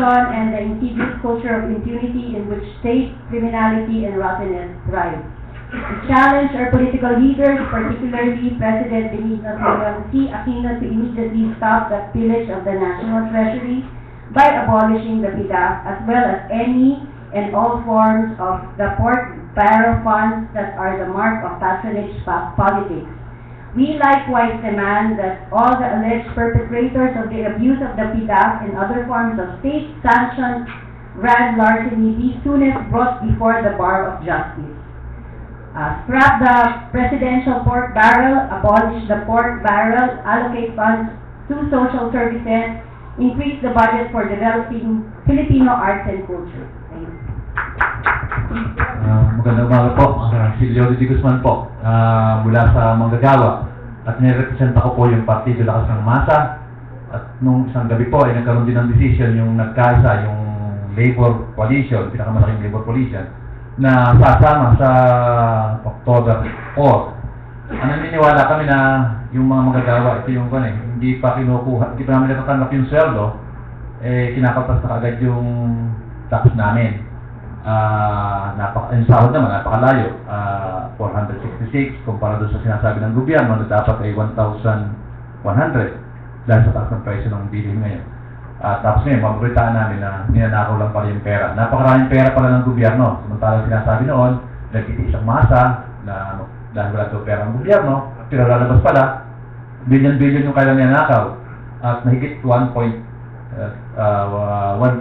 and the insidious culture of impunity in which state criminality and rottenness thrive. We challenge our political leaders, particularly President Benigno C. Aquino, to immediately stop the pillage of the national treasury by abolishing the PIDAF, as well as any and all forms of the pork barrel funds that are the mark of patronage politics. We likewise demand that all the alleged perpetrators of the abuse of the PIDAF and other forms of state-sanctioned grand larceny be soonest brought before the bar of justice. Scrap the presidential pork barrel, abolish the pork barrel, allocate funds to social services, increase the budget for developing Filipino arts and culture. Thank you. Magandang umaga po. Si Leody D. Guzman po, mula sa Manggagawa. At nirepresenta ko po yung Partido Lakas ng Masa. At nung isang gabi po ay nagkaroon din ng decision yung nagkaisa yung Labor Coalition, pinakamalaking Labor Coalition, na sasama sa October 4. Naniniwala kami na yung mga Manggagawa, ito yung hindi pa kinukuha, hindi pa namin natatanggap yung sweldo, kinakaltas na agad yung tax namin. Yung sahod naman, napakalayo. 466 kumpara doon sa sinasabi ng gobyerno na dapat ay 1,100 dahil sa taas ng presyo ng bilhin ngayon. Tapos ngayon, mabalitaan namin na ninanakaw lang pala yung pera. Napakaraming pera pala ng gobyerno. Samantalang sinasabi noon, nagtitiis ang masa na dahil wala ito pera ng gobyerno, pero lalabas pala, billion-billion yung kailang ninanakaw. At mahigit 1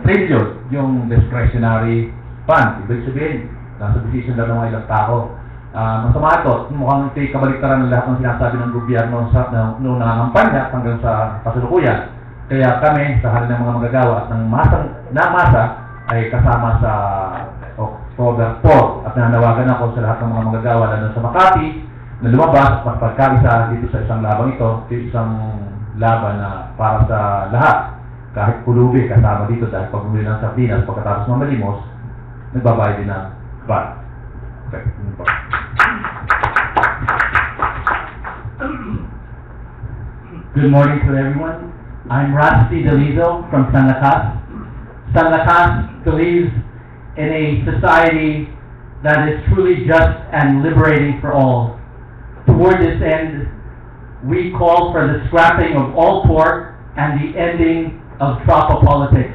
trillion yung discretionary fund. Ibig sabihin, nasa decision lang ng mga ilang tao. Masama ito, mukhang ito'y kabaliktaran ng lahat ng sinasabi ng gobyerno sa noong nangangampanya hanggang sa kasalukuyan. Kaya kami, sa hali ng mga Manggagawa at ng masa ay kasama sa October 4 at nanawagan ako sa lahat ng mga Manggagawa lalo sa Makati na lumabas at magpagkaisa dito sa isang labang ito, isang laban na para sa lahat. Kahit pulubi kasama dito dahil pag bumili ng sardinas pagkatapos mamalimos, nagbabayad din ng VAT. Okay. Good morning to everyone. I'm Rusty Delizo from San Lakas. San Lakas believes in a society that is truly just and liberating for all. Toward this end, we call for the scrapping of all pork and the ending of tropa politics.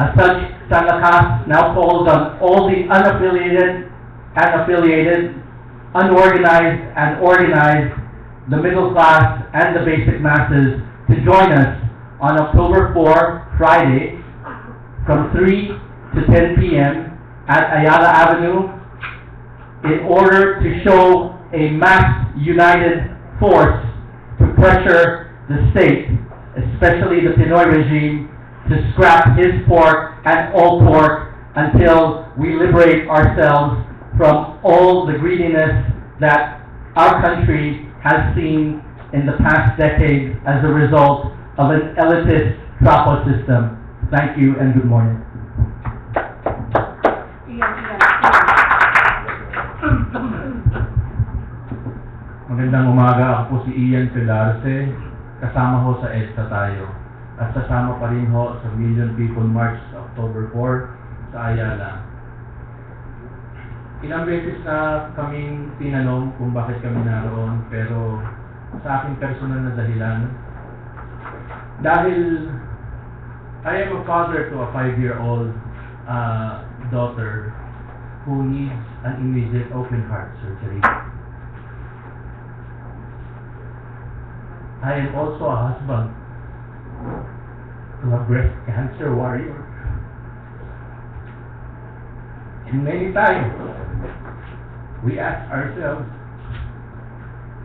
As such, San Lakas now calls on all the unaffiliated and affiliated, unorganized and organized, the middle class and the basic masses to join us on October 4, Friday, from 3 to 10 p.m. at Ayala Avenue in order to show a mass united force to pressure the state, especially the Pinoy regime, to scrap his pork and all pork until we liberate ourselves from all the greediness that our country has seen in the past decade as a result of an elitist tropa system. Thank you and good morning. Magandang umaga, ako po si Ian Pilarse. Kasama ho sa EDSA tayo. At kasama pa rin ho sa Million People March sa October 4 sa Ayala. Ilang beses na kaming tinanong kung bakit kami naroon, pero sa aking personal na dahilan, dahil I am a father to a 5-year-old daughter who needs an immediate open heart surgery. I am also a husband to a breast cancer warrior. And many times, we ask ourselves,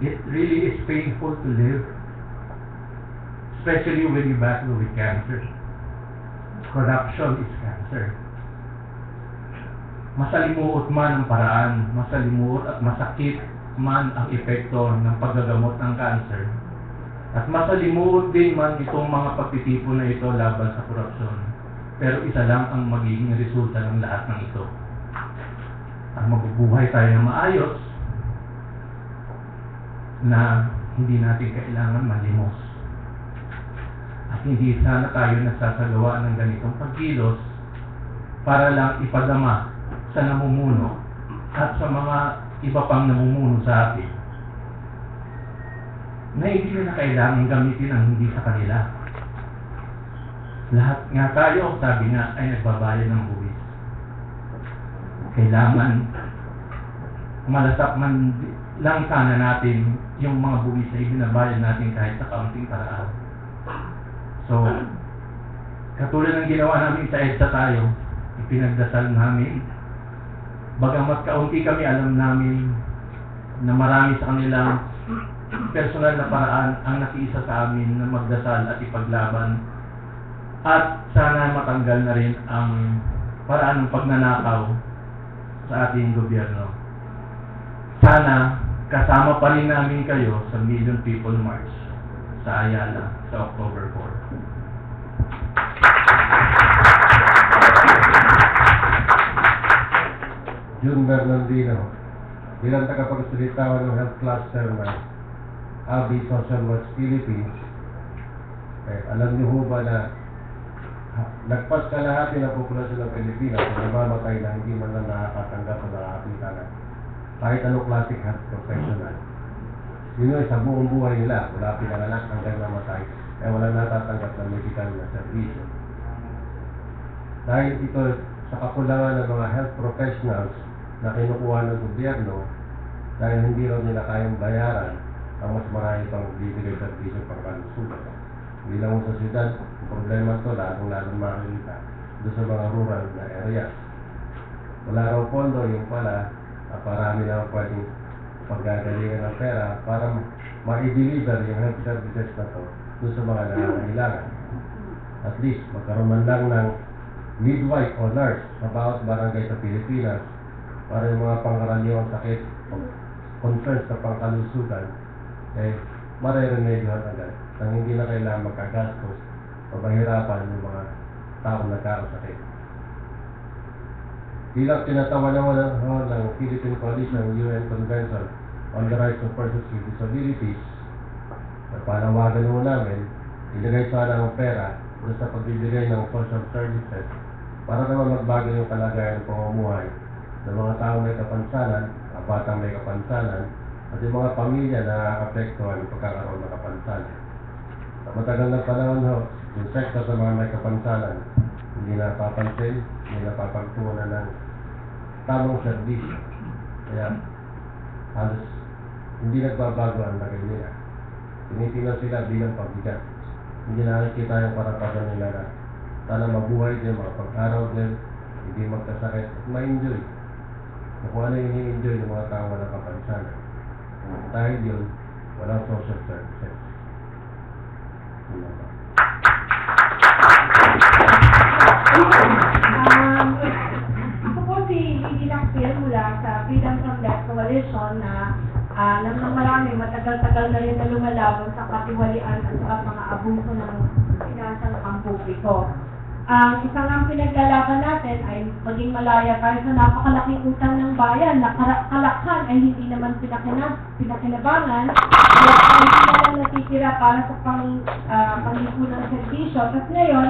it really is painful to live, especially when you battle with cancer. Corruption is cancer. Masalimuot man ang paraan, masalimuot at masakit man ang epekto ng paggagamot ng cancer, at masalimuot din man itong mga pagtitipon na ito laban sa korupsyon. Pero isa lang ang magiging resulta ng lahat ng ito. Ang mabubuhay tayo ng maayos na hindi natin kailangan malimos. At hindi sana tayo nasasagawa ng ganitong pagkilos para lang ipadama sa namumuno at sa mga iba pang namumuno sa atin na hindi na kailangan gamitin ang hindi sa kanila. Lahat nga tayo, sabi nga, ay nagbabayad ng buwis. Kailangan malasap man lang sana natin yung mga buwis na ibinabayad natin kahit sa kaunting paraan. So, katulad ng ginawa namin sa EDSA tayo, ipinagdasal namin. Bagamat kaunti kami, alam namin na marami sa kanilang personal na paraan ang nakiisa sa amin na magdasal at ipaglaban. At sana matanggal na rin ang paraan ng pagnanakaw sa ating gobyerno. Sana kasama pa rin namin kayo sa Million People March sa Ayala sa October 4. June Bernardino, bilang tagapagsalita ng Health Cluster ng ABI Social Watch Philippines, alam niyo ho ba na nagpas kalahati ng populasyon ng Pilipinas na namamatay na hindi man lang nakakatanggap o nakakita na kahit anong klaseng health professional. Yun ay sa buong buhay nila, wala pinanganak hanggang namatay, walang natatanggap ng medical na servisyo. Dahil ito sa kakulangan ng mga health professionals na kinukuha ng gobyerno, dahil hindi raw nila kayang bayaran ang mas marami pang bibigay servisyo pang kalusugan. Hindi lang sa syudad, ang problema ito lalong makikita doon sa mga rural na areas. Wala raw pondo, yung pala, parami na pwedeng paggagalingan ng pera para ma-deliver yung health services na to doon sa mga nangangailangan. At least, magkaroon man lang ng midwife o nurse sa bawat barangay sa Pilipinas para yung mga pangkaraniwang sakit o concerns sa pangkalusugan mareremedyohan agad nang hindi na kailangan magkagastos o mahirapan yung mga taong nagkakasakit. Bilang tinatawanan ng Philippine Coalition ng UN Convention on the Rights of Persons with Disabilities, panawagan mo namin, ilagay sana ng pera doon sa pagbibigay ng social services para naman magbago yung kalagayan ng pamumuhay ng mga taong may kapansanan, mga batang may kapansanan, at yung mga pamilya na nakakapektuhan ng pagkakaroon ng kapansanan. Sa matagal na panahon ho, yung sektor sa mga may kapansanan, hindi napapansin, hindi napapagtuunan ng tamang serbisyo. Kaya halos hindi nagbabago ang lagay nila. Tinitingnan sila bilang pabigat. Hindi nakikita yung parapagan nila na sana mabuhay din, makapag-araw din, hindi magkasakit at ma-enjoy. Kung ano yung i-enjoy ng mga tao walang kapansanan. Dahil yun, walang social services. Ako po si Lady Lakpil mula sa Freedom from Death Coalition na alam ng marami, matagal-tagal na rin na lumalaban sa katiwalian at sa mga abuso ng pinansang pampubliko. Ang isang ang pinaglalaban natin ay maging malaya tayo sa napakalaking utang ng bayan na kalakhan ay hindi naman pinakinabangan kaya hindi na lang natitira para sa panglipunan ng serbisyo. Tapos ngayon,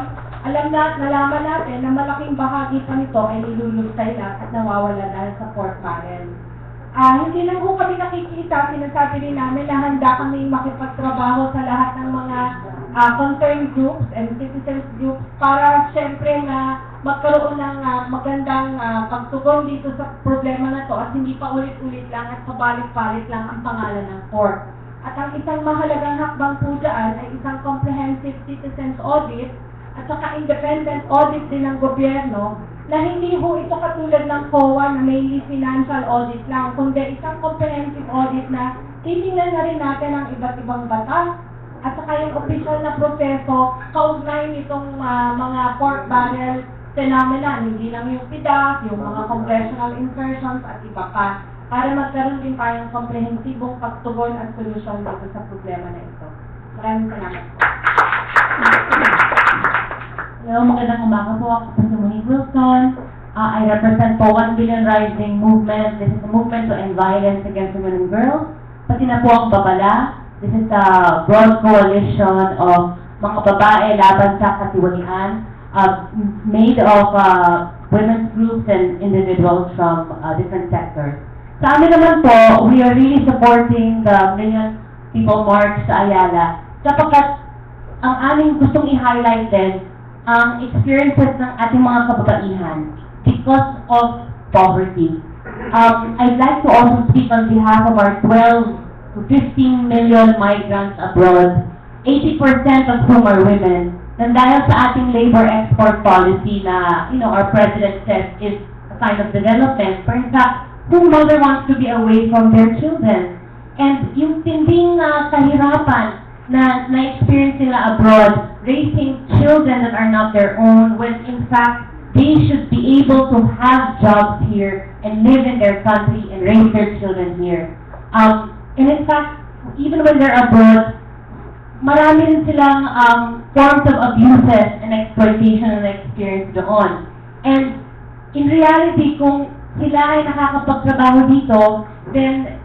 nalaman natin na malaking bahagi pa nito ay nilulustay na at nawawala na sa pork barrel. Hindi lang po kami nakikita, sinasabi rin namin na handa kami makipagtrabaho sa lahat ng mga concerned groups and citizens groups para syempre na magkaroon ng magandang pagtugon dito sa problema na to at hindi pa ulit-ulit lang at pabalik-balik lang ang pangalan ng pork. At ang isang mahalagang hakbang po dyan ay isang comprehensive citizens audit at saka independent audit din ng gobyerno na hindi ho ito katulad ng COA na mainly financial audit lang, kundi isang comprehensive audit na titingnan na rin natin ang iba't ibang batas at saka yung official na proseso kaugnay nitong mga pork barrel phenomena, hindi lang yung PIDAC, yung mga congressional incursions at iba pa, para magkaroon din tayong komprehensibong pagtugon at solusyon dito sa problema na ito. Maraming salamat po. Hello, magandang umaga po. Ako po si Monique Wilson. I represent po 1 Billion Rising Movement. This is a movement to end violence against women and girls. Pati na po ang babala. This is a broad coalition of mga babae laban sa katiwalian, made of women's groups and individuals from different sectors. Sa amin naman po, we are really supporting the Million People March sa Ayala sapagkat ang aming gustong i-highlight din ang experiences ng ating mga kababaihan because of poverty. I'd like to also speak on behalf of our 12 to 15 million migrants abroad, 80% of whom are women. And dahil sa ating labor export policy na, our president says is a sign of development, for in fact, whose mother wants to be away from their children. And yung tinding kahirapan na na-experience nila abroad, raising children that are not their own, when in fact, they should be able to have jobs here and live in their country and raise their children here. And in fact, even when they're abroad, marami rin silang forms of abuses and exploitation na experience doon. And in reality, kung sila ay nakakapagtrabaho dito, then,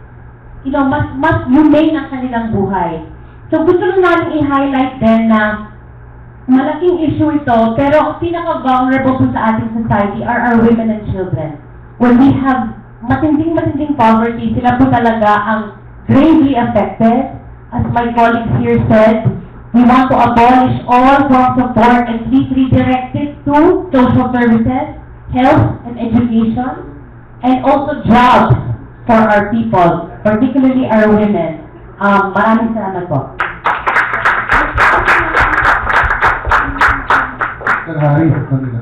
mas humane ang kanilang buhay. So gusto lang namin i-highlight din na malaking issue ito, pero ang pinaka-vulnerable po sa ating society are our women and children. When we have matinding poverty, sila po talaga ang gravely affected. As my colleagues here said, we want to abolish all forms of work and please redirect it to social services, health and education, and also jobs for our people, particularly our women. Maraming salamat po. Sir Harry, sa kanila.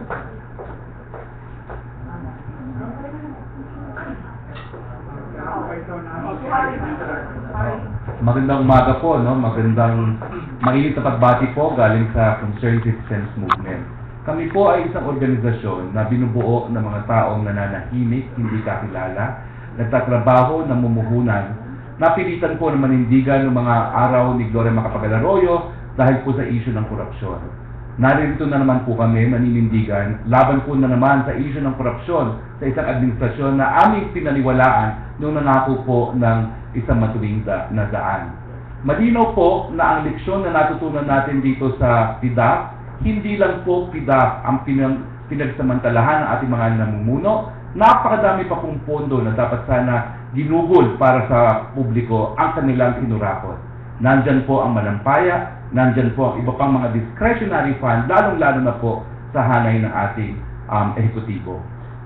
Magandang umaga po, no? Magandang mainit na pagbati po galing sa Concerned Citizens Movement. Kami po ay isang organisasyon na binubuo ng mga taong nananahimik, hindi kakilala, nagtatrabaho, namumuhunan, napilitan po na manindigan ng mga araw ni Gloria Macapagal-Arroyo dahil po sa issue ng korupsyon. Narito na naman po kami maninindigan, laban po na naman sa issue ng korupsyon sa isang administrasyon na aming pinaniwalaan nung nangako po ng isang matuwing na daan. Malinaw po na ang leksyon na natutunan natin dito sa PIDAP, hindi lang po PIDAP ang pinagsamantalahan ng ating mga namumuno, napakadami pa pong pondo na dapat sana ginugol para sa publiko ang kanilang sinurakot. Nandyan po ang Malampaya, nandyan po ang iba pang mga discretionary fund, lalong-lalo na po sa hanay ng ating ehekutibo.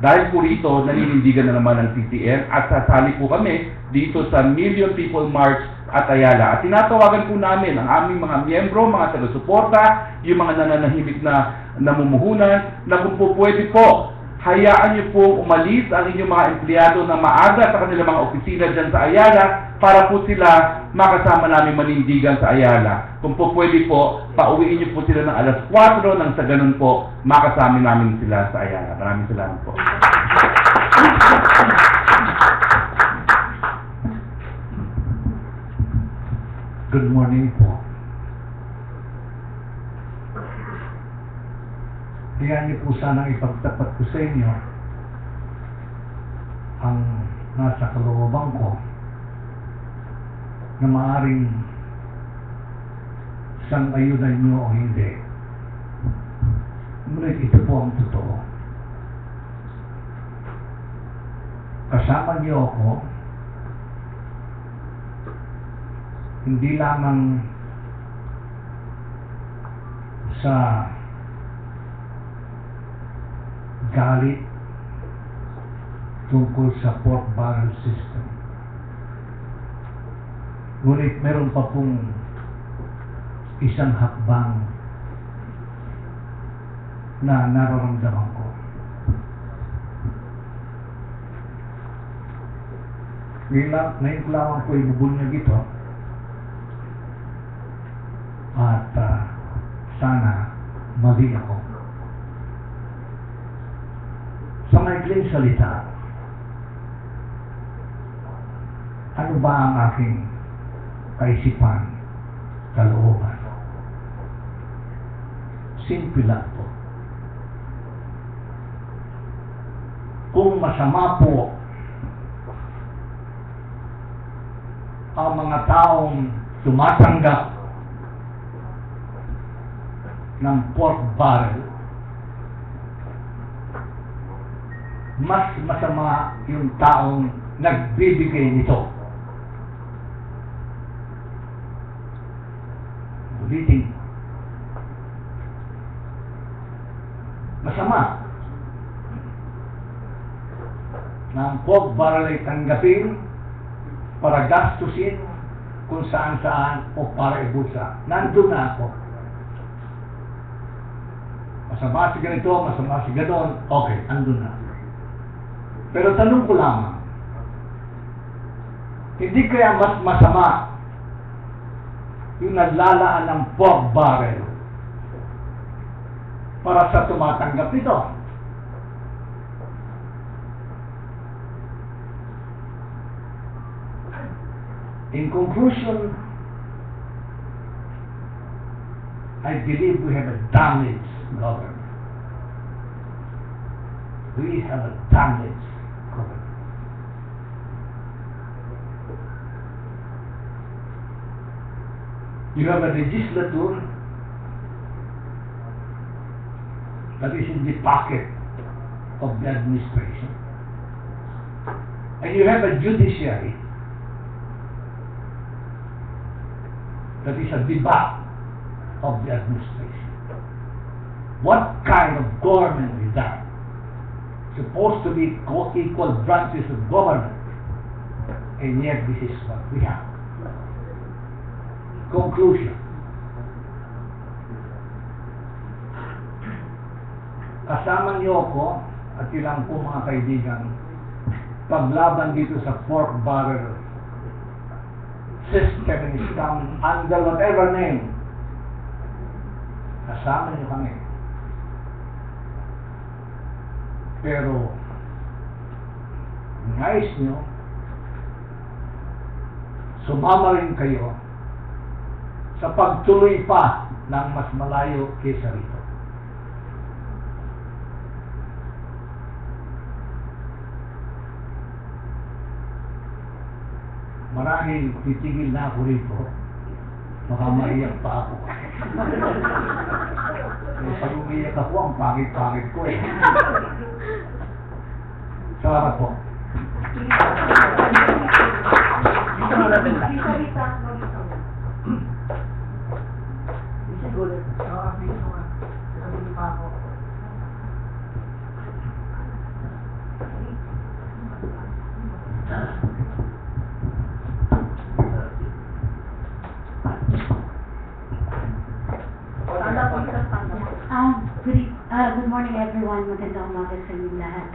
Dahil po rito, naninindigan na naman ng CCM at sasali po kami dito sa Million People March at Ayala. At tinatawagan po namin ang aming mga miyembro, mga taga-suporta, yung mga nananahimik na namumuhunan, na kung po pwede po, hayaan niyo po umalis ang inyong mga empleyado na maaga sa kanilang mga opisina dyan sa Ayala para po sila makasama namin manindigan sa Ayala. Kung po pwede po, pauwiin niyo po sila ng alas 4 nang sa ganun po, makasama namin sila sa Ayala. Maraming salamat po. Good morning po. Kaya niyo po sanang ipagtapat ko sa inyo ang nasa kalooban ko na maaaring sang-ayunan niyo o hindi. Ngunit ito po ang totoo. Kasama niyo ako hindi lamang sa galit tungkol sa pork barrel system. Ngunit meron pa pong isang hakbang na nararamdaman ko. Ngayon ko lamang po ibubunyag ito at sana mali ako. Sa maikling salita, ano ba ang aking kaisipan, kalooban? Simple lang po. Kung masama po ang mga taong tumatanggap ng pork barrel, mas masama yung taong nagbibigay nito. Ulitin. Masama na ang pork barrel ay tanggapin para gastusin kung saan-saan o para ibusa. Nandun na ako. Masama si ganito, masama si ganon, okay, andun na. Pero tanong ko lamang, hindi kaya mas masama yung naglalaan ng pork barrel para sa tumatanggap nito? In conclusion, I believe we have a damaged government. We have a damaged government. You have a legislature that is in the pocket of the administration. And you have a judiciary that is at the back of the administration. What kind of government is that? Supposed to be co-equal branches of government, and yet this is what we have. Conclusion. Kasama niyo ako at ilang po mga kaibigan paglaban dito sa pork barrel system and scam under whatever name. Kasama niyo kami. Pero nais niyo sumama rin kayo sa pagtuloy pa ng mas malayo kaysa rito. Marahil titigil na ako rito. Baka maiyak pa ako. Eh, pag umiyak ako, ang pangit-pangit ko eh. Salamat po. Good morning everyone. Magandang umaga sa inyo lahat.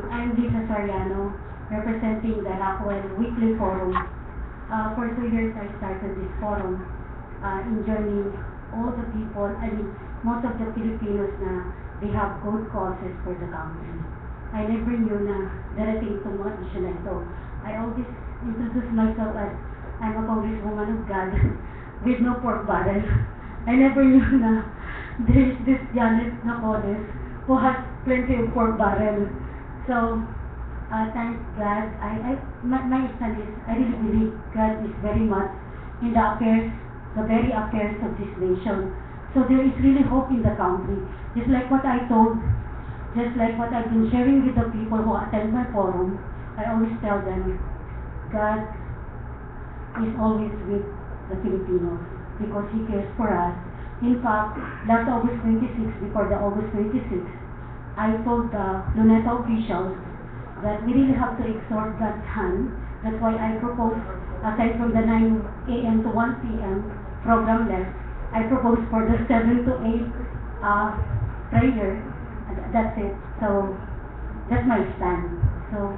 I'm Lisa Soriano, representing the Rockwell Weekly Forum. For 2 years I started this forum in joining all the people, most of the Filipinos na they have good causes for the country. I never knew na darating itong mga issue na ito. I always introduce myself as I'm a congresswoman of God with no pork barrel. I never knew na there is this Janet Napoles who has plenty of pork barrel. So, thank God. My stand is, I really believe God is very much in the affairs, the very affairs of this nation. So there is really hope in the country. Just like what I told, just like what I've been sharing with the people who attend my forum, I always tell them, God is always with the Filipinos because He cares for us. In fact, last August 26, before the August 26, I told the Luneta officials that we really have to exhort God's hand. That's why I proposed, aside from the 9 a.m. to 1 p.m. program left, I proposed for the 7 to 8 prayer. That's it. So, that's my stand. So,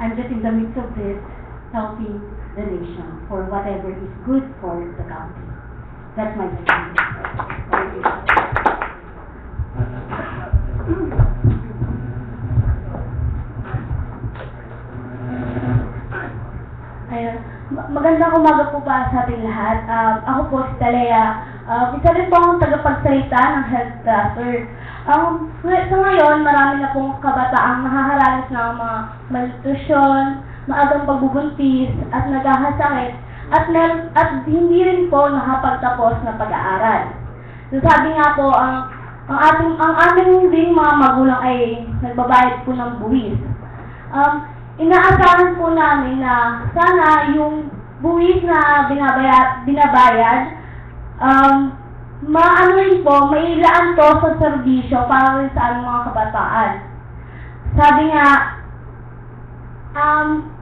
I'm just in the midst of this, helping the nation for whatever is good for the country. That's my stand. Thank you. Magandang umaga po para sa ating lahat. Ako po si Talea. Isa rin po akong tagapagsalita ng health doctor. Sa ngayon, marami na pong kabataang nakaharanas ng mga malnutrisyon, maagang pagbubuntis, at nagkakasakit, at hindi rin po nakapagtapos na pag-aaral. So sabi nga po, ang aming ding mga magulang ay nagbabayad po ng buwis. Inaasahan po namin na sana yung buwis na binabayad, maano rin po, mailaan to sa serbisyo para rin sa aming mga kabataan. Sabi nga,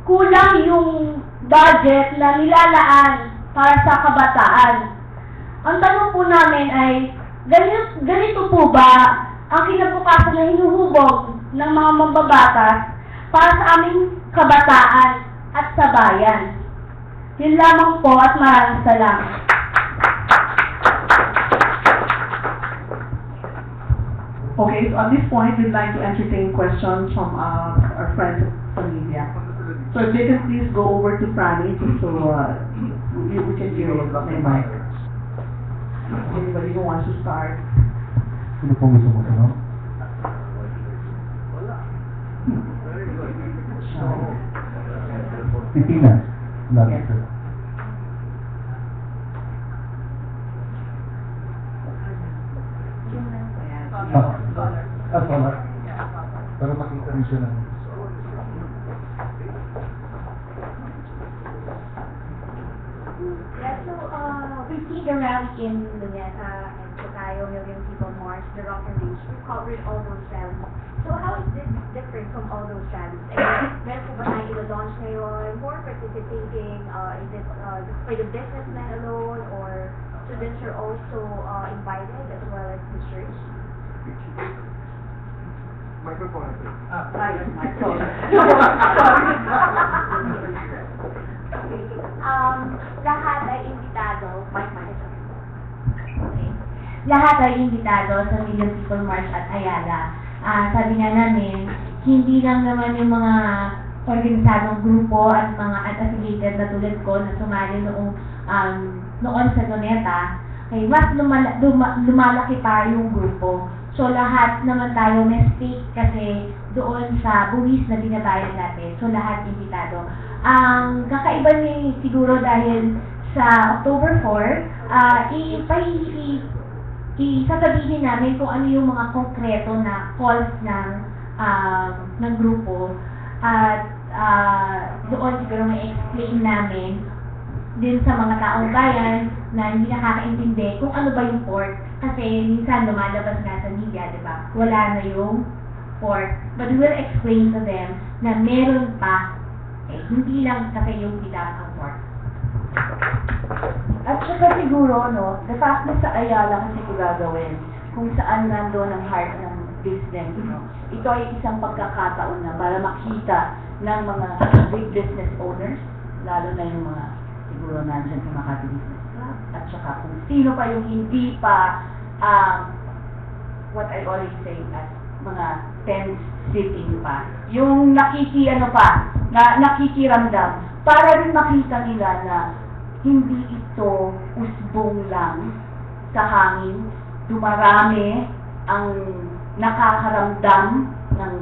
kulang yung budget na nilalaan para sa kabataan. Ang tanong po namin ay, ganito po ba ang kinabukasan na hinuhubog ng mga mambabatas para sa aming kabataan at sa bayan? Yun lamang po at maraming salamat. Okay, so at this point, we'd like to entertain questions from our friends from media. So if they can please go over to Franny, so we can hear you. May mic. Anybody who wants to start? Sino po gusto mo tanong? Titina. Yes. Solar. Pero makita rin siya ng... Yeah, so we've seen the rally in Luneta and Tocayo, Million People March, the Rock and Range. We've covered all those rallies. So how is this different from all those rallies? Meron po ba tayong ilo-launch ngayon? More participating? Is it just for the businessmen alone, or students are also invited as well as the church? Lahat ay imbitado. Okay. Lahat ay imbitado sa Million People March at Ayala. Sabi nga namin, hindi lang naman yung mga organisadong grupo at mga unaffiliated na tulad ko na sumali noon sa Luneta, ay mas lumalaki pa yung grupo. So lahat naman tayo may stake kasi doon sa buwis na binabayad natin. So lahat imbitado. Ang kakaiba ni siguro dahil sa October 4, sasabihin namin kung ano yung mga konkreto na calls ng grupo at doon siguro may explain namin din sa mga taong bayan na hindi nakakaintindi kung ano ba yung port kasi minsan lumalabas nga sa media, di ba? Wala na yung port. But we will explain to them na meron pa, hindi lang kasi yung bilang ang port. At saka siguro, no, the fact na sa Ayala kasi ito gagawin, kung saan nandoon ang heart ng business, no? Ito ay isang pagkakataon na para makita ng mga big business owners, lalo na yung mga siguro nandyan sa Makati Business Club, at saka kung sino pa yung hindi pa, what I always say as mga fence sitting pa, yung nakikiramdam, para rin makita nila na hindi ito usbong lang sa hangin, dumarami ang nakakaramdam ng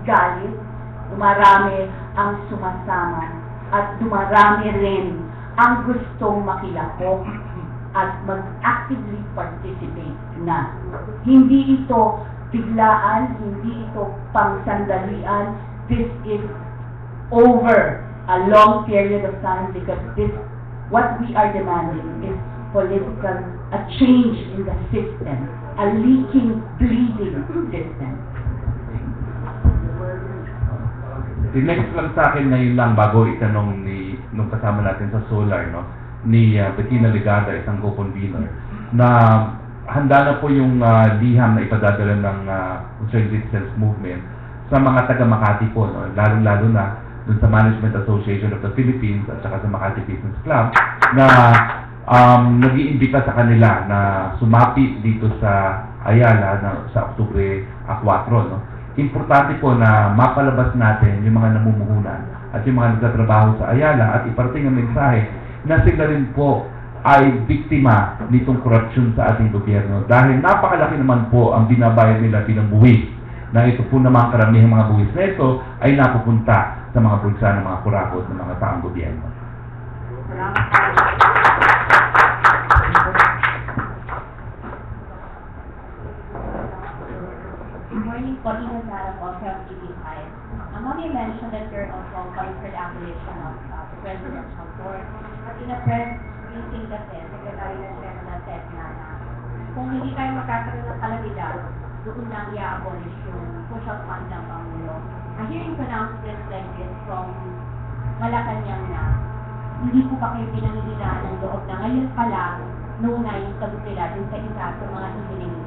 galit, dumarami ang sumasama, at dumarami rin ang gustong makilahok at mag-actively participate na. Hindi ito biglaan, hindi ito pangsandalian, this is over a long period of time because what we are demanding is a change in the system, a leaking, bleeding system. Next lang sa akin ngayon lang bago itanong nung kasama natin sa Solar, no, ni Bettina Ligada, isang co-convener, na handa na po yung liham na ipadadala ng Concerned Citizens Movement sa mga taga Makati po, no, lalong-lalo na dun sa Management Association of the Philippines at saka sa Makati Business Club na nag-iimbita sa kanila na sumapi dito sa Ayala sa Oktubre 4, no. Importante po na mapalabas natin yung mga namumuhunan at yung mga nagtatrabaho sa Ayala at iparating ang mensahe na sila rin po ay biktima nitong korupsyon sa ating gobyerno dahil napakalaki naman po ang binabayad nila bilang buwis na ito po naman karamihang mga buwis na ito ay napupunta sa mga bulsa ng mga kurakot ng mga taong gobyerno. Good morning po, Ina Zara po from TV5. Ma'am, you mentioned that you're also calling for the abolition of the presidential board. But in a press briefing kasi, Secretary ng General said na kung hindi tayo magkakaroon ng kalamidad, doon lang i-abolish yung social fund ng Pangulo. Hearing pronouncements like this from Malacanang na hindi po pa kayo pinanghihinaan ng loob na ngayon pa lang, noon na yung sagot nila dun sa isa sa mga hinihingi.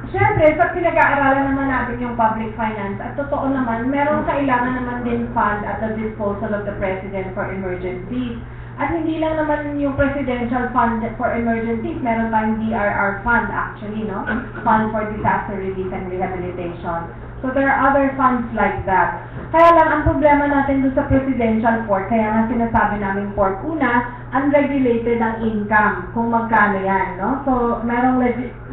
Siyempre, pag pinag-aaralan naman natin yung public finance, at totoo naman, merong kailangan naman din fund at the disposal of the President for emergencies. At hindi lang naman yung Presidential Fund for Emergencies, meron tayong DRR Fund actually, no? Fund for Disaster Relief and Rehabilitation. So there are other funds like that. Kaya lang, ang problema natin doon sa presidential port, kaya nga sinasabi namin port, una, unregulated ang income, kung magkano yan, no? So, merong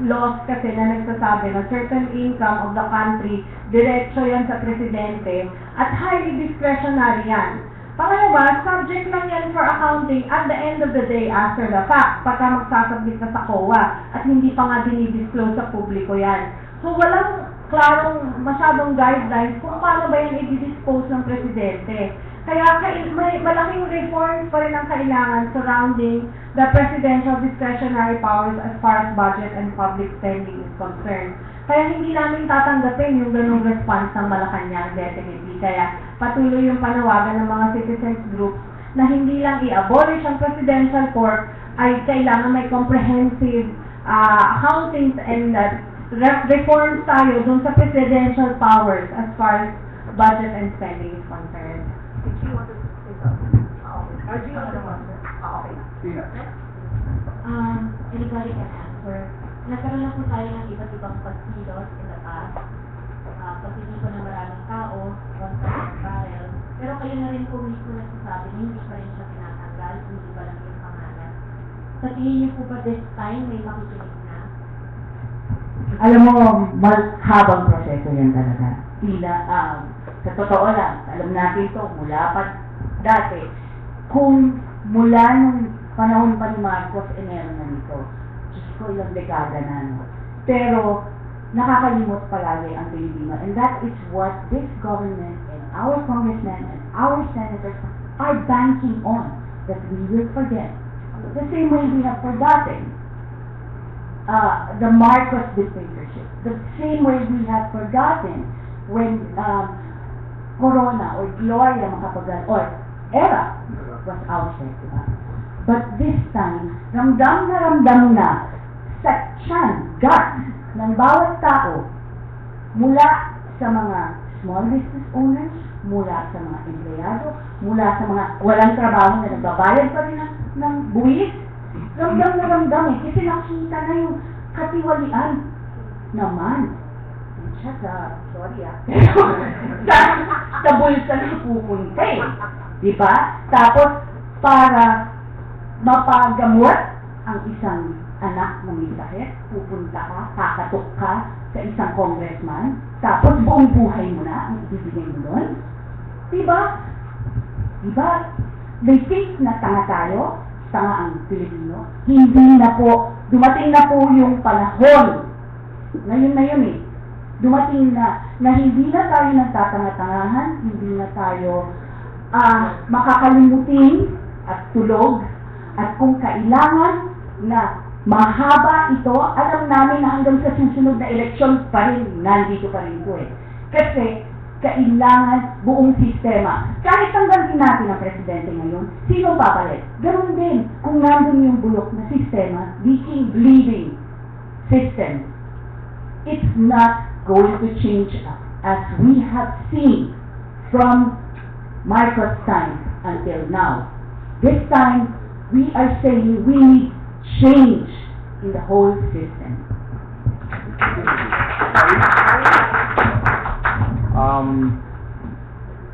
laws kasi na nagsasabi na certain income of the country, diretso yan sa presidente, at highly discretionary yan. Pangalawa, subject lang yan for accounting at the end of the day after the fact, pagka magsasubmit na sa COA, at hindi pa nga dinidisclose sa publiko yan. So, walang klarong masyadong guidelines kung paano ba yan i-dispose ng presidente. Kaya may malaking reform pa rin ang kailangan surrounding the presidential discretionary powers as far as budget and public spending is concerned. Kaya hindi namin tatanggapin yung ganung response ng Malacanang definitely. Kaya patuloy yung panawagan ng mga citizens groups na hindi lang i-abolish ang presidential court, ay kailangan may comprehensive accounting and reforms tayo dun sa presidential powers as far as budget and spending is concerned. Anybody can answer. Nagkaroon na po tayo ng iba't ibang pagkilos in the past. Pagtitipo ng maraming tao, 1,000 barrel. Pero kayo na rin po mismo nagsasabi, hindi pa rin siya tinatanggal, hindi pa lang yung pangalan. Sa tingin niyo po ba this time may makikinig na? Alam mo, habang proseso yan talaga. Sa totoo lang, alam natin ito, mula pa dati, kung mula nung panahon pa ni Marcos, meron na nito. Diyos ko, ilang dekada na, no? Pero, nakakalimot palagi ang Pilipino. And that is what this government and our congressmen and our senators are banking on, that we will forget. The same way we have forgotten the Marcos dictatorship. The same way we have forgotten when Corona or Gloria Macapagal or Era was ousted, diba? But this time, ramdam na sa tiyan, gut ng bawat tao, mula sa mga small business owners, mula sa mga empleyado, mula sa mga walang trabaho na nagbabayad pa rin ng buwis, ramdam eh, kasi nakita na yung katiwalian naman. sa bulsa na pupunta eh. Diba? Tapos, para mapagamot ang isang anak ng may sakit, pupunta ka, kakatok ka sa isang congressman, tapos buong buhay mo na ang ibibigay mo doon. Diba? Diba? They think na tanga tayo, tanga ang Pilipino. Hindi na po, dumating na po yung panahon. Ngayon eh. Dumating na hindi na tayo nagtatanga-tangahan, hindi na tayo makakalimutin at tulog, at kung kailangan na mahaba ito, alam namin na hanggang sa susunod na eleksyon pa rin, nandito pa rin ito eh. Kasi kailangan buong sistema. Kahit tanggalin natin ang presidente ngayon, sino papalit? Ganun din, kung nandun yung bulok na sistema, leaking, bleeding system, it's not going to change as we have seen from Marcos' time until now. This time, we are saying we need change in the whole system.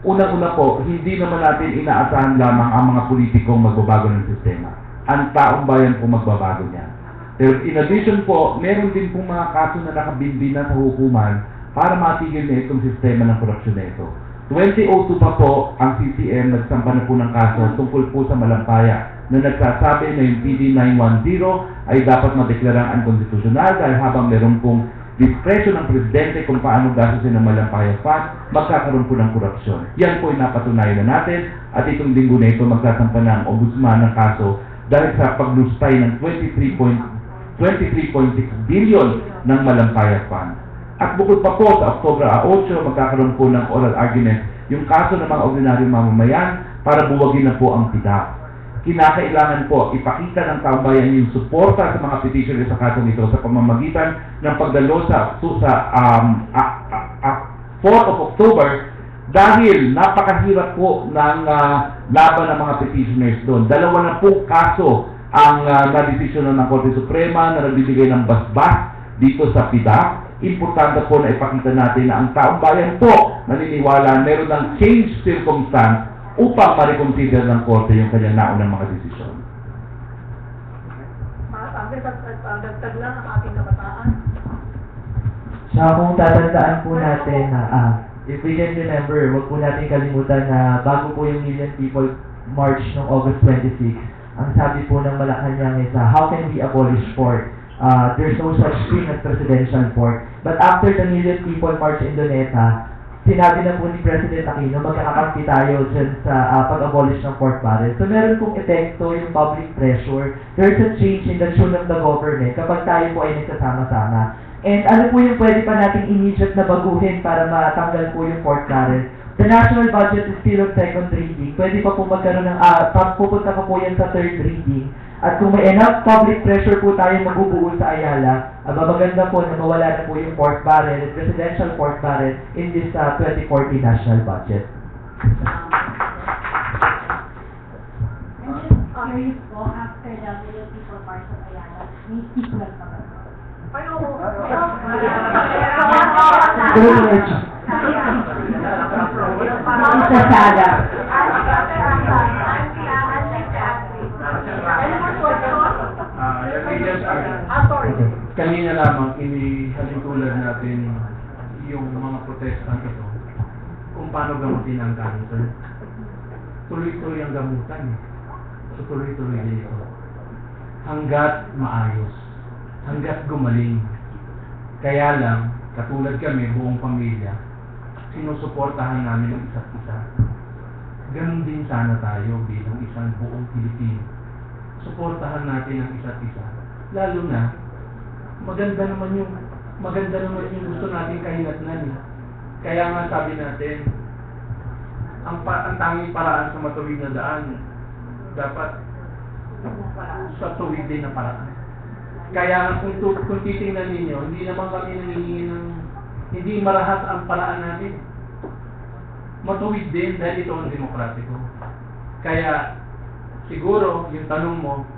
Unang-una po, hindi naman natin inaasahan lamang ang mga politikong magbabago ng sistema. Ang taong bayan po magbabago niya. Pero in addition po, meron din pong mga kaso na nakabindi na sa hukuman para matigil na itong sistema ng korupsyon na ito. 2002 pa po, ang CCM nagsampa na po ng kaso tungkol po sa Malampaya na nagsasabi na yung PD 910 ay dapat madeklarang unconstitutional dahil habang meron pong diskresyon ng presidente kung paano gastusin ang Malampaya Fund, magkakaroon po ng korupsyon. Yan po ay napatunayan na natin at itong linggo na ito magsasampa na ang ombudsman ng kaso dahil sa paglustay ng 23.6 billion ng Malampaya Fund. At bukod pa po sa October 8, magkakaroon po ng oral argument yung kaso ng mga ordinaryong mamamayan para buwagin na po ang PIDAP. Kinakailangan po ipakita ng taong bayan yung suporta sa mga petitioner sa kasong ito sa pamamagitan ng pagdalo sa 4th of October dahil napakahirap po ng laban ng mga petitioners doon. Dalawa na po kaso ang nadesisyonan ng Korte Suprema na nagbibigay ng basbas dito sa PIDAP. Importante po na ipakita natin na ang taong bayan po naniniwala meron ng change circumstance upang ma-reconsider ng Korte yung kanyang naunang mga desisyon. Dagdag lang ang ating kabataan. Siya kung tatandaan po natin na, if we can remember, huwag po natin kalimutan na bago po yung Million People March noong August 26, ang sabi po ng Malacanang is, how can we abolish pork? There's no such thing as presidential pork. But after the Million People March in Doneta, sinabi na po ni President Aquino, magkakakampi tayo dyan sa pag-abolish ng pork barrel. So meron pong epekto yung public pressure. There's a change in the tune of the government kapag tayo po ay nagsasama-sama. And ano po yung pwede pa nating immediate na baguhin para matanggal po yung pork barrel? The national budget is still on second reading. Pwede pa po magkaroon ng, pupunta pa po yan sa third reading. At kung may enough public pressure po tayo mabubuo sa Ayala, maganda po na mawala na po yung pork barrel, presidential pork barrel in this 2040 national budget. Curious po, after the Million People March of Ayala, may sequel pa ba? Ay, oo. Isa saga. Kanina lamang inihalintulad natin yung mga protestant ito kung paano gamutin ang cancer. Tuloy-tuloy ang gamutan. So tuloy-tuloy dito. Hanggat maayos. Hanggat gumaling. Kaya lang, katulad kami, buong pamilya, sinusuportahan namin ang isa't isa. Ganon din sana tayo bilang isang buong Pilipino. Suportahan natin ang isa't isa. Lalo na, maganda naman yung gusto nating kahinatnan. Kaya nga sabi natin, ang tanging paraan sa matuwid na daan, dapat sa tuwid din na paraan. Kaya kung titingnan ninyo, hindi naman kami nangihingi ng, hindi marahas ang paraan natin. Matuwid din dahil ito ang demokratiko. Kaya siguro yung tanong mo,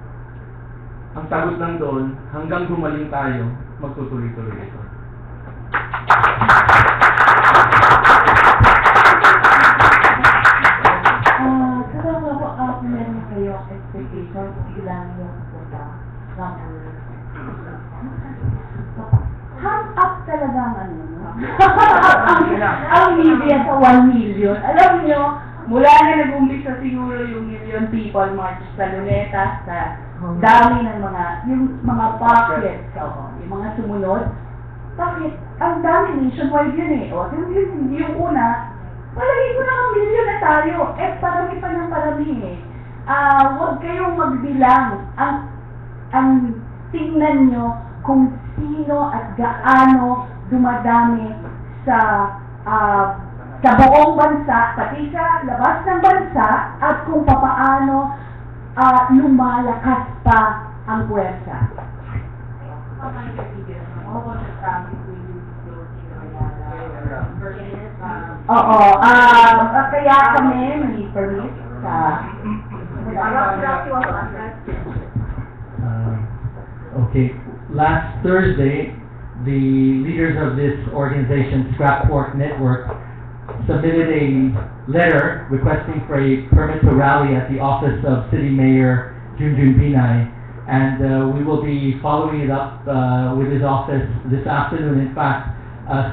ang sagot lang doon, hanggang gumaling tayo, magtutuloy-tuloy ito. Meron kayo expectation kung ilan yung punta number? Hand up talaga ang ano, no? ang media sa 1 million. Alam nyo, mula na nag-umpisa siguro yung Million People March sa Luneta, sa dami ng yung mga packets, yung mga sumunod. Bakit? Ang dami, nationwide yun eh. O, yung una, palagi ko na 1 million na tayo. Parami pa ng parami eh. Huwag kayong magbilang. Ang tingnan nyo kung sino at gaano dumadami sa buong bansa, pati sa labas ng bansa, at kung papaano lumalakas pa ang puwersa. Oo, kaya kami may permit sa Okay, last Thursday, the leaders of this organization, Scrap Pork Network, submitted a letter requesting for a permit to rally at the office of City Mayor Junjun Pinay, and we will be following it up with his office this afternoon. In fact,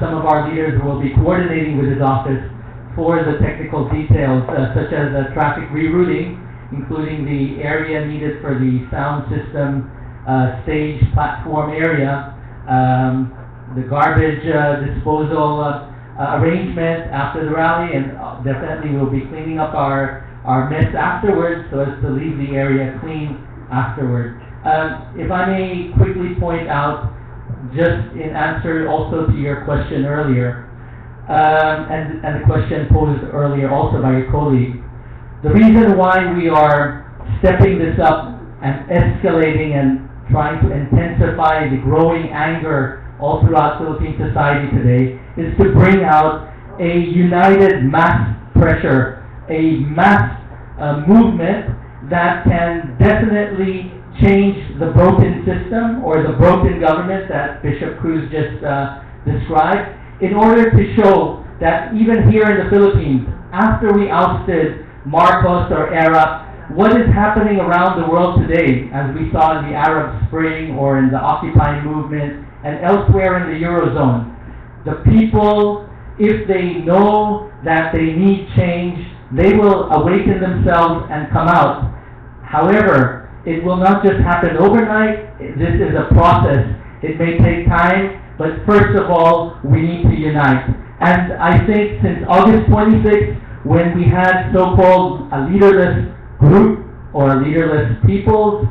some of our leaders will be coordinating with his office for the technical details, such as traffic rerouting, including the area needed for the sound system, stage platform area, the garbage disposal arrangement after the rally, and definitely we'll be cleaning up our mess afterwards so as to leave the area clean afterward. If I may quickly point out, just in answer also to your question earlier, and the question posed earlier also by your colleague, the reason why we are stepping this up and escalating and trying to intensify the growing anger all throughout Philippine society today is to bring out a united mass pressure, a mass movement that can definitely change the broken system or the broken government that Bishop Cruz just described, in order to show that even here in the Philippines, after we ousted Marcos or ERA, what is happening around the world today, as we saw in the Arab Spring or in the Occupy movement and elsewhere in the Eurozone, the people, if they know that they need change, they will awaken themselves and come out. However, it will not just happen overnight. This is a process. It may take time, but first of all, we need to unite. And I think since August 26th, when we had so-called a leaderless group or leaderless peoples,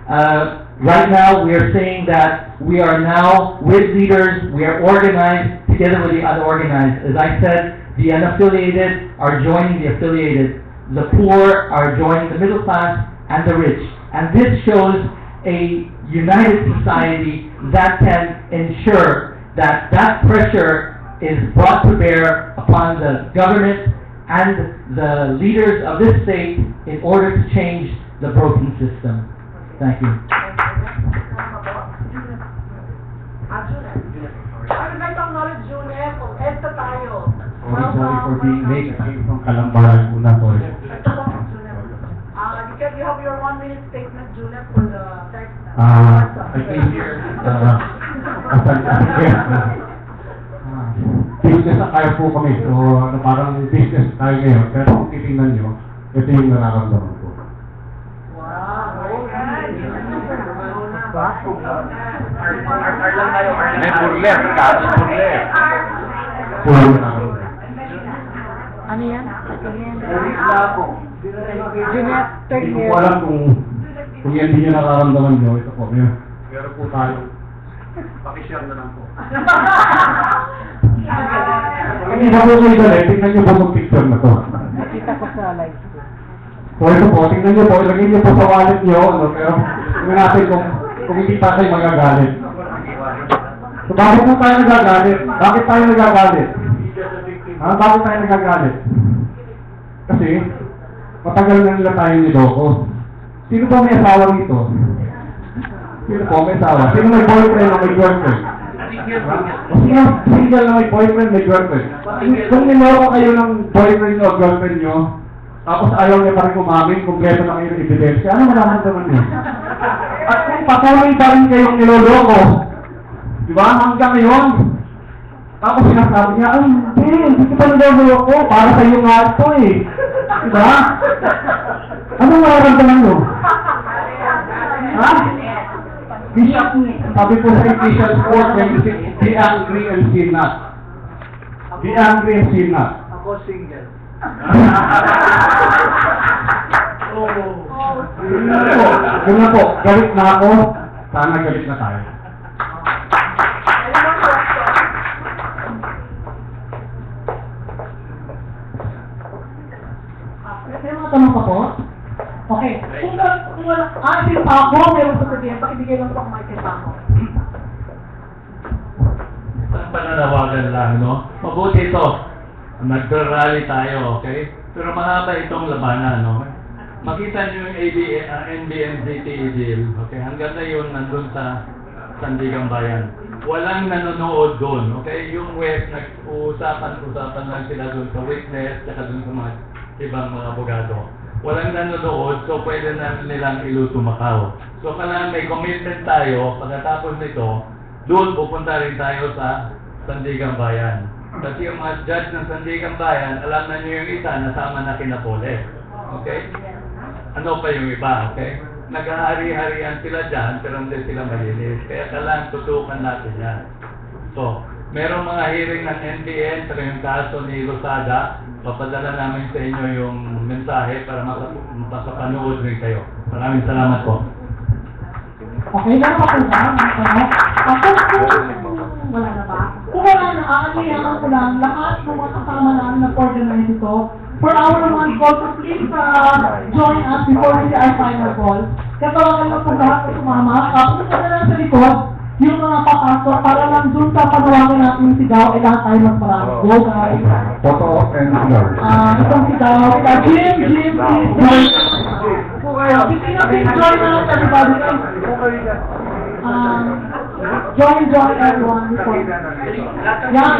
right now we are saying that we are now with leaders, we are organized together with the unorganized. As I said, the unaffiliated are joining the affiliated. The poor are joining the middle class and the rich. And this shows a united society that can ensure that that pressure is brought to bear upon the government and the leaders of this state in order to change the broken system. Thank you. I would like to acknowledge Junep of EDSA tayo. Sorry for being late. I'm from Kalambaran, una po. You have your 1-minute statement, Junep, for the text. I came here as a guest. Business attire po kami. So, parang business tayo ngayon. Pero kung titingnan nyo, ito yung nararamdaman ko. May burler, kasi burler. Puro nararamdaman. Ano yan? Hindi ko alam kung yan din yung nararamdaman nyo. Ito po, meron po tayo. Pakishare na lang po. Kung iba po kayo dali, tingnan nyo po yung picture na to. Nakita ko sa live. So ito po, tingnan nyo po, ilagay nyo po sa wallet nyo, pero tingnan natin kung hindi pa kayo magagalit. So bakit po tayo nagagalit? Bakit tayo nagagalit? Bakit tayo nagagalit? Kasi, matagal na nila tayo niloko. Sino po may asawa dito? Sino po may asawa? Sino may boyfriend o may girlfriend? Sino single na may boyfriend, may girlfriend? Kung niloko kayo ng boyfriend nyo o girlfriend nyo, tapos ayaw niya pa rin umamin, kumpleto na kayo ng ebidensya, ano mararamdaman niyo? At kung patuloy pa rin kayong niloloko, di ba, hanggang ngayon, tapos sinasabi niya, ay, hindi ko pa niloloko, para sa iyo nga ito eh. Di ba? Anong mararamdaman niyo? Ha? Bishop, sabi po sa Ephesians 4:26, be angry and sin not. Be angry and sin not. Ako single. Yun na po, galit na ako, sana galit na tayo. May mga tanong pa po? Okay. Kung wala, si Paco, meron sa sabihin, pakibigay lang po ang mic kay Paco. Isang pananawagan lang, no? Mabuti ito. Nag-rally tayo, okay? Pero mahaba itong labanan, no? Makita niyo yung NBNCT deal, okay? Hanggang ngayon, nandun sa Sandigang Bayan. Walang nanonood doon, okay? Yung West, nag-uusapan lang sila doon sa witness, tsaka doon sa mga ibang mga abogado. Walang nanonood, so pwede na nilang iluto Macau. So kailangan may commitment tayo, pagkatapos nito, doon pupunta rin tayo sa Sandigang Bayan. Kasi yung mga judge ng Sandigan Bayan, alam na niyo yung isa, nasama na kina Pole. Okay? Ano pa yung iba, okay? Naghahari-harian sila dyan, pero hindi sila malinis. Kaya kailangan tutukan natin yan. So, merong mga hearing ng NBN, sa yung kaso ni Rosada, papadala namin sa inyo yung mensahe para makapanood rin kayo. Maraming salamat po. Okay lang ako ba? Wala na ba? Kung wala na, aalihan ko lang lahat ng mga kasama namin na organize ito. For our mga call, so please join us before we see our final call. Katawagan lang po lahat na sumama. Pumunta na lang sa likod yung mga papasok para lang dun sa panawagan natin yung sigaw, eh lahat tayo magparami. Go guys! Photo and Itong sigaw, Jim, please join us, everybody. Join everyone before. Yan,